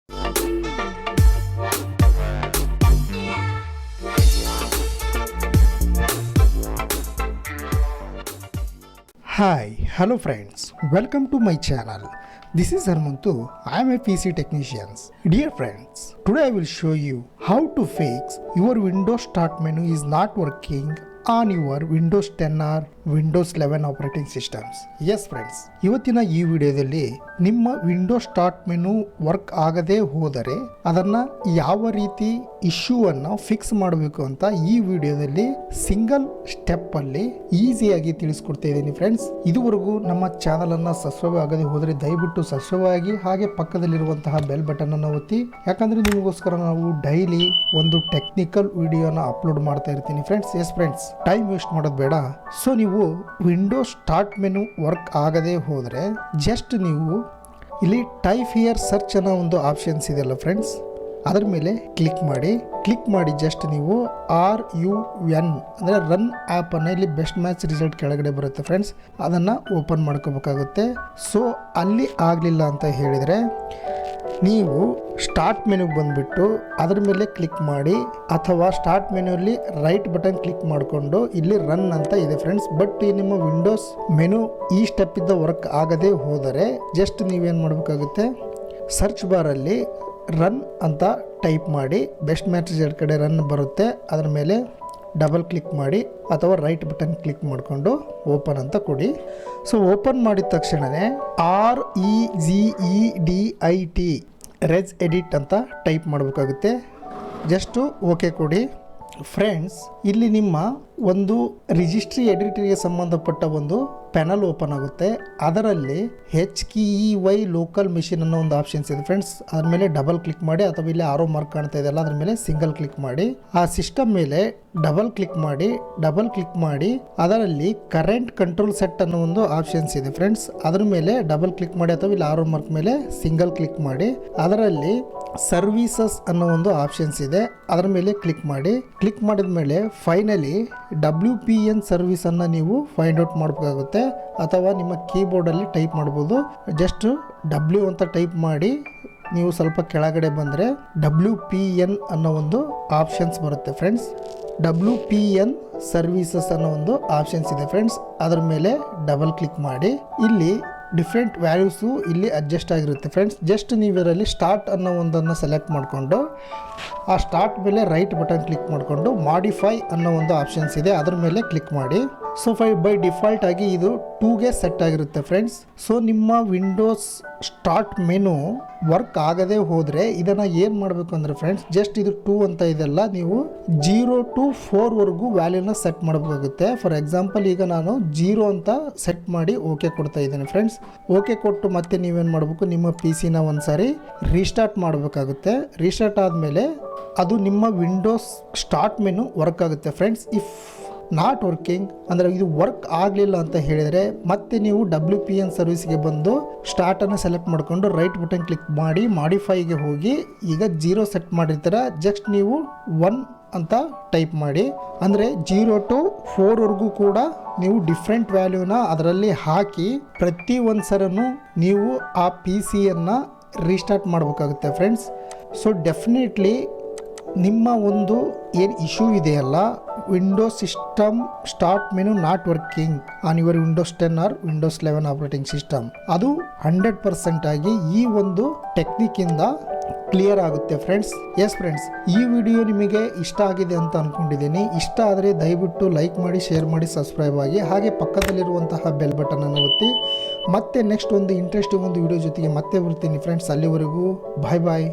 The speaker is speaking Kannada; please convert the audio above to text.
Hi, hello friends, welcome to my channel. This is Harmantu, I am a PC technician. Dear friends, today I will show you how to fix your Windows Start menu is not working on your Windows 10 or Windows 11 operating systems. S friends, ಇವತ್ತಿನ ಈ ವಿಡಿಯೋದಲ್ಲಿ ನಿಮ್ಮ ವಿಂಡೋಸ್ ಸ್ಟಾರ್ಟ್ ಮೆನು ವರ್ಕ್ ಆಗದೆ ಹೋದರೆ ಅದನ್ನ ಯಾವ ರೀತಿ ಇಶ್ಯೂ ಅನ್ನು ಫಿಕ್ಸ್ ಮಾಡಬೇಕು ಅಂತ ಈ ವಿಡಿಯೋದಲ್ಲಿ ಸಿಂಗಲ್ ಸ್ಟೆಪ್ ಅಲ್ಲಿ ಈಸಿಯಾಗಿ ತಿಳಿಸ್ಕೊಡ್ತಾ ಇದ್ದೀನಿ ಫ್ರೆಂಡ್ಸ್. ಇದುವರೆಗೂ ನಮ್ಮ ಚಾನಲ್ ಅನ್ನ ಸಬ್ಸ್ಕ್ರೈಬ್ ಆಗದೆ ಹೋದರೆ ದಯವಿಟ್ಟು ಸಬ್ಸ್ಕ್ರೈಬ್ ಆಗಿ, ಹಾಗೆ ಪಕ್ಕದಲ್ಲಿರುವಂತಹ ಬೆಲ್ ಬಟನ್ ಅನ್ನು ಒತ್ತಿ. ಯಾಕಂದ್ರೆ ನಿಮಗೋಸ್ಕರ ನಾವು ಡೈಲಿ ಒಂದು ಟೆಕ್ನಿಕಲ್ ವಿಡಿಯೋನ ಅಪ್ಲೋಡ್ ಮಾಡ್ತಾ ಇರ್ತೀನಿ friends. Yes friends, time waste ಮಾಡೋದು ಬೇಡ. ಸೊ ನೀವು ವಿಂಡೋಸ್ ಸ್ಟಾರ್ಟ್ ಮೆನು ವರ್ಕ್ ಆಗದೆ ಹೋದರೆ ಜಸ್ಟ್ ನೀವು ಇಲ್ಲಿ ಟೈಪ್ ಹಿಯರ್ ಸರ್ಚ್ ಅನ್ನೋ ಒಂದು ಆಪ್ಷನ್ಸ್ ಇದೆಯಲ್ಲ ಫ್ರೆಂಡ್ಸ್, ಅದರ ಮೇಲೆ ಕ್ಲಿಕ್ ಮಾಡಿ ಜಸ್ಟ್ ನೀವು RUN ಅಂದರೆ ರನ್ ಆ್ಯಪ್ ಅನ್ನು ಇಲ್ಲಿ ಬೆಸ್ಟ್ ಮ್ಯಾಚ್ ರಿಸಲ್ಟ್ ಕೆಳಗಡೆ ಬರುತ್ತೆ ಫ್ರೆಂಡ್ಸ್, ಅದನ್ನು ಓಪನ್ ಮಾಡ್ಕೋಬೇಕಾಗುತ್ತೆ. ಸೊ ಅಲ್ಲಿ ಆಗಲಿಲ್ಲ ಅಂತ ಹೇಳಿದರೆ ನೀವು ಸ್ಟಾರ್ಟ್ ಮೆನುಗೆ ಬಂದುಬಿಟ್ಟು ಅದರ ಮೇಲೆ ಕ್ಲಿಕ್ ಮಾಡಿ, ಅಥವಾ ಸ್ಟಾರ್ಟ್ ಮೆನುವಲ್ಲಿ ರೈಟ್ ಬಟನ್ ಕ್ಲಿಕ್ ಮಾಡಿಕೊಂಡು ಇಲ್ಲಿ ರನ್ ಅಂತ ಇದೆ ಫ್ರೆಂಡ್ಸ್. ಬಟ್ ಈ ನಿಮ್ಮ ವಿಂಡೋಸ್ ಮೆನು ಈ ಸ್ಟೆಪ್ಪಿಂದ ವರ್ಕ್ ಆಗದೆ ಹೋದರೆ ಜಸ್ಟ್ ನೀವೇನು ಮಾಡಬೇಕಾಗುತ್ತೆ, ಸರ್ಚ್ ಬಾರಲ್ಲಿ ರನ್ ಅಂತ ಟೈಪ್ ಮಾಡಿ, ಬೆಸ್ಟ್ ಮ್ಯಾಚ್ ರಿಸಲ್ಟ್ ಕಡೆ ರನ್ ಬರುತ್ತೆ, ಅದರ ಮೇಲೆ ಡಬಲ್ ಕ್ಲಿಕ್ ಮಾಡಿ ಅಥವಾ ರೈಟ್ ಬಟನ್ ಕ್ಲಿಕ್ ಮಾಡಿಕೊಂಡು ಓಪನ್ ಅಂತ ಕೊಡಿ. ಸೊ ಓಪನ್ ಮಾಡಿದ ತಕ್ಷಣವೇ REGEDIT ರೆಜ್ ಎಡಿಟ್ ಅಂತ ಟೈಪ್ ಮಾಡಬೇಕಾಗುತ್ತೆ. ಜಸ್ಟು ಓಕೆ ಕೊಡಿ ಫ್ರೆಂಡ್ಸ್. ಇಲ್ಲಿ ನಿಮ್ಮ ಒಂದು ರಿಜಿಸ್ಟ್ರಿ ಎಡಿಟರ್ಗೆ ಸಂಬಂಧಪಟ್ಟ ಒಂದು ಪ್ಯಾನಲ್ ಓಪನ್ ಆಗುತ್ತೆ. ಅದರಲ್ಲಿ HKEY ಲೋಕಲ್ ಮಿಷಿನ್ ಅನ್ನೋ ಒಂದು ಆಪ್ಷನ್ಸ್ ಇದೆ ಫ್ರೆಂಡ್ಸ್, ಅದ್ರ ಮೇಲೆ ಡಬಲ್ ಕ್ಲಿಕ್ ಮಾಡಿ, ಅಥವಾ ಇಲ್ಲಿ ಆರೋ ಮಾರ್ಕ್ ಕಾಣ್ತಾ ಇದೆಯಲ್ಲ ಅದ್ರ ಮೇಲೆ ಸಿಂಗಲ್ ಕ್ಲಿಕ್ ಮಾಡಿ, ಆ ಸಿಸ್ಟಮ್ ಮೇಲೆ ಡಬಲ್ ಕ್ಲಿಕ್ ಮಾಡಿ ಅದರಲ್ಲಿ ಕರೆಂಟ್ ಕಂಟ್ರೋಲ್ ಸೆಟ್ ಅನ್ನೋ ಒಂದು ಆಪ್ಷನ್ಸ್ ಇದೆ ಫ್ರೆಂಡ್ಸ್, ಅದ್ರ ಮೇಲೆ ಡಬಲ್ ಕ್ಲಿಕ್ ಮಾಡಿ, ಅಥವಾ ಇಲ್ಲಿ ಆರೋ ಮಾರ್ಕ್ ಮೇಲೆ ಸಿಂಗಲ್ ಕ್ಲಿಕ್ ಮಾಡಿ, ಅದರಲ್ಲಿ ಸರ್ವಿಸಸ್ ಅನ್ನೋ ಒಂದು ಆಪ್ಷನ್ಸ್ ಇದೆ, ಅದರ ಮೇಲೆ ಕ್ಲಿಕ್ ಮಾಡಿದ ಮೇಲೆ ಫೈನಲಿ WPN ಸರ್ವಿಸ್ ಅನ್ನು ನೀವು ಫೈಂಡ್ ಔಟ್ ಮಾಡಬೇಕಾಗುತ್ತೆ, ಅಥವಾ ನಿಮ್ಮ ಕೀಬೋರ್ಡಲ್ಲಿ ಟೈಪ್ ಮಾಡ್ಬೋದು. ಜಸ್ಟ್ W ಅಂತ ಟೈಪ್ ಮಾಡಿ ನೀವು ಸ್ವಲ್ಪ ಕೆಳಗಡೆ ಬಂದರೆ WPN ಅನ್ನೋ ಒಂದು ಆಪ್ಷನ್ಸ್ ಬರುತ್ತೆ ಫ್ರೆಂಡ್ಸ್. WPN ಸರ್ವಿಸಸ್ ಅನ್ನೋ ಒಂದು ಆಪ್ಷನ್ಸ್ ಇದೆ ಫ್ರೆಂಡ್ಸ್, ಅದರ ಮೇಲೆ ಡಬಲ್ ಕ್ಲಿಕ್ ಮಾಡಿ. ಇಲ್ಲಿ ಡಿಫ್ರೆಂಟ್ ವ್ಯಾಲ್ಯೂಸು ಇಲ್ಲಿ ಅಡ್ಜಸ್ಟ್ ಆಗಿರುತ್ತೆ ಫ್ರೆಂಡ್ಸ್. ಜಸ್ಟ್ ನೀವು ಇದರಲ್ಲಿ ಸ್ಟಾರ್ಟ್ ಅನ್ನೋ ಒಂದನ್ನು ಸೆಲೆಕ್ಟ್ ಮಾಡಿಕೊಂಡು ಆ ಸ್ಟಾರ್ಟ್ ಮೇಲೆ ರೈಟ್ ಬಟನ್ ಕ್ಲಿಕ್ ಮಾಡಿಕೊಂಡು ಮಾಡಿಫೈ ಅನ್ನೋ ಒಂದು ಆಪ್ಷನ್ಸ್ ಇದೆ, ಅದರ ಮೇಲೆ ಕ್ಲಿಕ್ ಮಾಡಿ. ಸೊ ಬೈ ಡಿಫಾಲ್ಟ್ ಆಗಿ ಇದು 2ಗೆ ಸೆಟ್ ಆಗಿರುತ್ತೆ ಫ್ರೆಂಡ್ಸ್. ಸೊ ನಿಮ್ಮ ವಿಂಡೋಸ್ ಸ್ಟಾರ್ಟ್ ಮೆನು ವರ್ಕ್ ಆಗದೆ ಹೋದರೆ ಇದನ್ನು ಏನು ಮಾಡಬೇಕು ಅಂದರೆ ಫ್ರೆಂಡ್ಸ್, ಜಸ್ಟ್ ಇದು 2 ಅಂತ ಇದೆಲ್ಲ ನೀವು 0 to 4 ವರೆಗೂ ವ್ಯಾಲ್ಯೂನ ಸೆಟ್ ಮಾಡಬೇಕಾಗುತ್ತೆ. ಫಾರ್ ಎಕ್ಸಾಂಪಲ್ ಈಗ ನಾನು 0 ಅಂತ ಸೆಟ್ ಮಾಡಿ ಓಕೆ ಕೊಡ್ತಾ ಇದ್ದೀನಿ ಫ್ರೆಂಡ್ಸ್. ಓಕೆ ಕೊಟ್ಟು ಮತ್ತೆ ನೀವೇನು ಮಾಡಬೇಕು, ನಿಮ್ಮ PC ನ ಒಂದ್ಸಾರಿ ರೀಸ್ಟಾರ್ಟ್ ಮಾಡಬೇಕಾಗುತ್ತೆ. ರೀಸ್ಟಾರ್ಟ್ ಆದಮೇಲೆ ಅದು ನಿಮ್ಮ ವಿಂಡೋಸ್ ಸ್ಟಾರ್ಟ್ ಮೆನು ವರ್ಕ್ ಆಗುತ್ತೆ ಫ್ರೆಂಡ್ಸ್. ಇಫ್ ನಾಟ್ ವರ್ಕಿಂಗ್ ಅಂದರೆ ಇದು ವರ್ಕ್ ಆಗಲಿಲ್ಲ ಅಂತ ಹೇಳಿದರೆ ಮತ್ತೆ ನೀವು WPN ಸರ್ವಿಸ್ಗೆ ಬಂದು ಸ್ಟಾರ್ಟನ್ನು ಸೆಲೆಕ್ಟ್ ಮಾಡಿಕೊಂಡು ರೈಟ್ ಬಟನ್ ಕ್ಲಿಕ್ ಮಾಡಿ ಮಾಡಿಫೈಗೆ ಹೋಗಿ, ಈಗ 0 ಸೆಟ್ ಮಾಡಿರ್ತೀರ, ಜಸ್ಟ್ ನೀವು 1 ಅಂತ ಟೈಪ್ ಮಾಡಿ. ಅಂದರೆ 0 to 4 ವರೆಗೂ ಕೂಡ ನೀವು ಡಿಫ್ರೆಂಟ್ ವ್ಯಾಲ್ಯೂನ ಅದರಲ್ಲಿ ಹಾಕಿ ಪ್ರತಿ ಒಂದು ಸರನು ನೀವು ಆ PCಯನ್ನು ರೀಸ್ಟಾರ್ಟ್ ಮಾಡಬೇಕಾಗುತ್ತೆ ಫ್ರೆಂಡ್ಸ್. ಸೊ ಡೆಫಿನೆಟ್ಲಿ ನಿಮ್ಮ ಒಂದು ಏನು ಇಶ್ಯೂ ಇದೆಯಲ್ಲ, Windows system start menu not working on your Windows 10 or Windows 11 operating system, ಅದು 100% ಆಗಿ ಈ ಒಂದು ಟೆಕ್ನಿಕ್ಕಿಂದ ಕ್ಲಿಯರ್ ಆಗುತ್ತೆ ಫ್ರೆಂಡ್ಸ್. ಎಸ್ ಫ್ರೆಂಡ್ಸ್, ಈ ವಿಡಿಯೋ ನಿಮಗೆ ಇಷ್ಟ ಆಗಿದೆ ಅಂತ ಅಂದ್ಕೊಂಡಿದ್ದೀನಿ. ಇಷ್ಟ ಆದರೆ ದಯವಿಟ್ಟು ಲೈಕ್ ಮಾಡಿ, ಶೇರ್ ಮಾಡಿ, ಸಬ್ಸ್ಕ್ರೈಬ್ ಆಗಿ, ಹಾಗೆ ಪಕ್ಕದಲ್ಲಿರುವಂತಹ ಬೆಲ್ ಬಟನ್ ಅನ್ನು ಒತ್ತಿ. ಮತ್ತೆ ನೆಕ್ಸ್ಟ್ ಒಂದು ಇಂಟ್ರೆಸ್ಟಿಂಗ್ ಒಂದು ವಿಡಿಯೋ ಜೊತೆಗೆ ಮತ್ತೆ ಬರ್ತೀನಿ ಫ್ರೆಂಡ್ಸ್. ಅಲ್ಲಿವರೆಗೂ ಬಾಯ್ ಬಾಯ್.